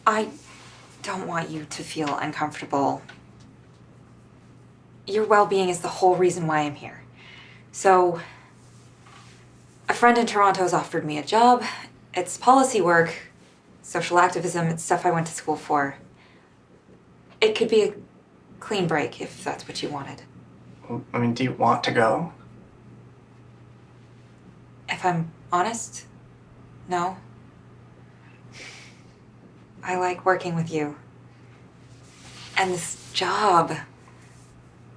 I don't want you to feel uncomfortable. Your well-being is the whole reason why I'm here. So, a friend in Toronto has offered me a job. It's policy work, social activism, it's stuff I went to school for. It could be a clean break if that's what you wanted. I mean, do you want to go? If I'm honest, no. I like working with you. And this job,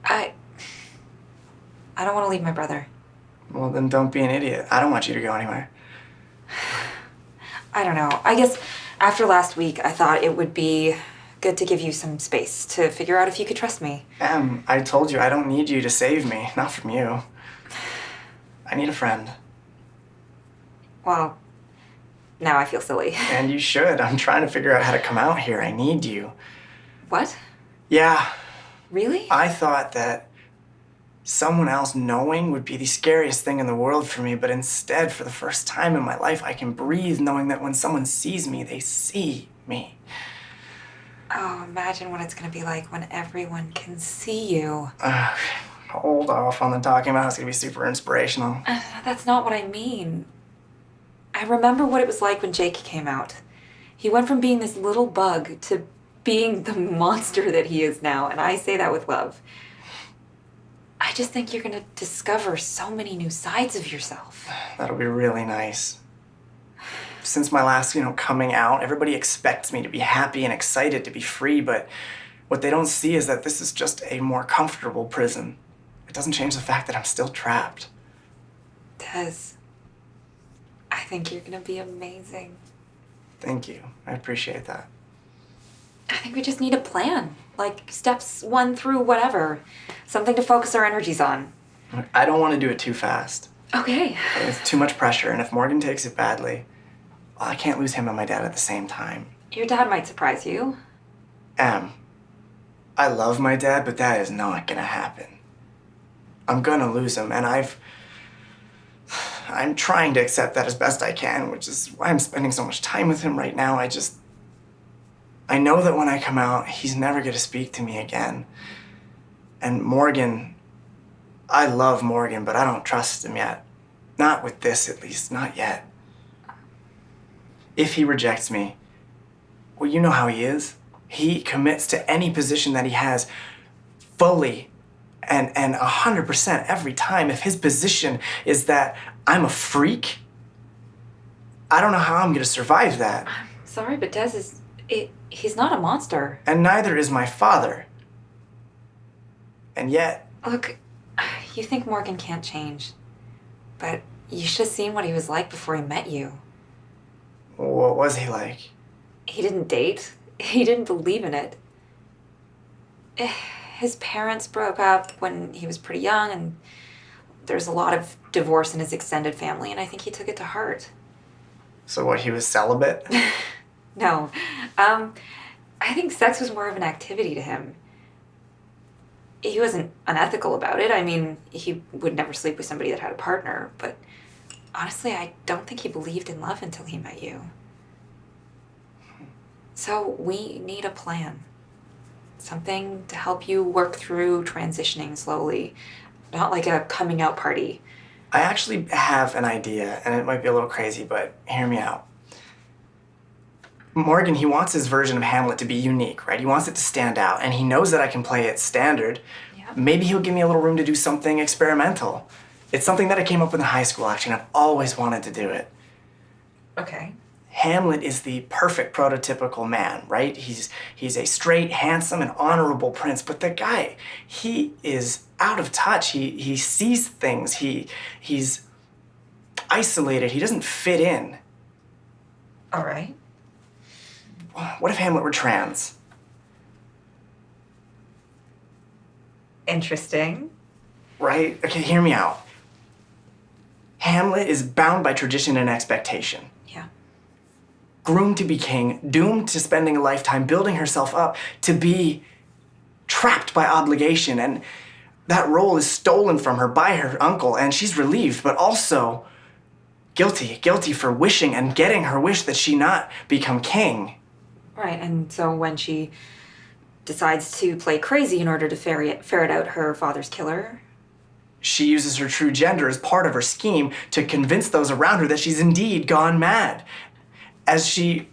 I don't want to leave my brother. Well, then don't be an idiot. I don't want you to go anywhere. I don't know. I guess after last week, I thought it would be good to give you some space to figure out if you could trust me. Em, I told you I don't need you to save me. Not from you. I need a friend. Well, now I feel silly. And you should. I'm trying to figure out how to come out here. I need you. What? Yeah. Really? I thought that someone else knowing would be the scariest thing in the world for me, but instead, for the first time in my life, I can breathe knowing that when someone sees me, they see me. Oh, imagine what it's gonna be like when everyone can see you. Hold off on the talking about it's gonna be super inspirational. That's not what I mean. I remember what it was like when Jake came out. He went from being this little bug to being the monster that he is now, and I say that with love. I just think you're gonna discover so many new sides of yourself. That'll be really nice. Since my last, coming out, everybody expects me to be happy and excited to be free, but what they don't see is that this is just a more comfortable prison. It doesn't change the fact that I'm still trapped. Des, I think you're gonna be amazing. Thank you. I appreciate that. I think we just need a plan. Like steps 1 through whatever. Something to focus our energies on. I don't want to do it too fast. Okay. It's too much pressure, and if Morgan takes it badly, well, I can't lose him and my dad at the same time. Your dad might surprise you. I love my dad, but that is not gonna happen. I'm gonna lose him, and I'm trying to accept that as best I can, which is why I'm spending so much time with him right now. I know that when I come out, he's never gonna speak to me again. And Morgan, I love Morgan, but I don't trust him yet. Not with this, at least, not yet. If he rejects me, well, you know how he is. He commits to any position that he has fully and 100% every time. If his position is that I'm a freak, I don't know how I'm gonna survive that. I'm sorry, but he's not a monster. And neither is my father. And yet... Look, you think Morgan can't change, but you should have seen what he was like before he met you. What was he like? He didn't date. He didn't believe in it. His parents broke up when he was pretty young, and there's a lot of divorce in his extended family, and I think he took it to heart. So what, he was celibate? No. I think sex was more of an activity to him. He wasn't unethical about it. I mean, he would never sleep with somebody that had a partner, but honestly, I don't think he believed in love until he met you. So we need a plan. Something to help you work through transitioning slowly. Not like a coming out party. I actually have an idea, and it might be a little crazy, but hear me out. Morgan, he wants his version of Hamlet to be unique, right? He wants it to stand out, and he knows that I can play it standard. Yep. Maybe he'll give me a little room to do something experimental. It's something that I came up with in high school, actually, and I've always wanted to do it. Okay. Hamlet is the perfect prototypical man, right? He's a straight, handsome, and honorable prince, but the guy, he is out of touch. He sees things. He's isolated. He doesn't fit in. All right. What if Hamlet were trans? Interesting. Right? Okay, hear me out. Hamlet is bound by tradition and expectation. Yeah. Groomed to be king, doomed to spending a lifetime building herself up to be trapped by obligation, and that role is stolen from her by her uncle, and she's relieved, but also guilty for wishing and getting her wish that she not become king. Right, and so when she decides to play crazy in order to ferret out her father's killer. She uses her true gender as part of her scheme to convince those around her that she's indeed gone mad. As she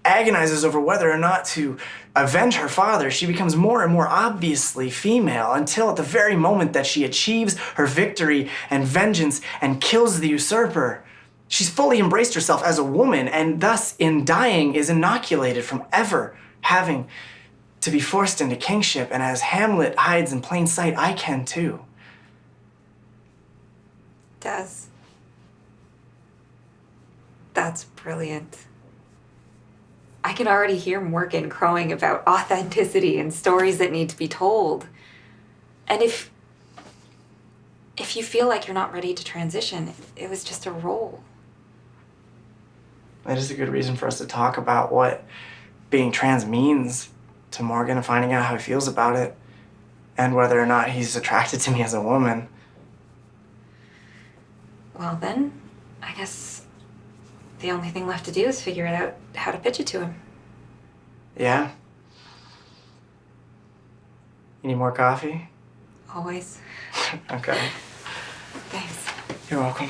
agonizes over whether or not to avenge her father, she becomes more and more obviously female until at the very moment that she achieves her victory and vengeance and kills the usurper, she's fully embraced herself as a woman and thus in dying is inoculated from ever having to be forced into kingship. And as Hamlet hides in plain sight, I can too. Des. That's brilliant. I can already hear Morgan crowing about authenticity and stories that need to be told. And if you feel like you're not ready to transition, it was just a role. That is a good reason for us to talk about what being trans means to Morgan and finding out how he feels about it and whether or not he's attracted to me as a woman. Well then, I guess the only thing left to do is figure out how to pitch it to him. Yeah? You need more coffee? Always. Okay. Thanks. You're welcome.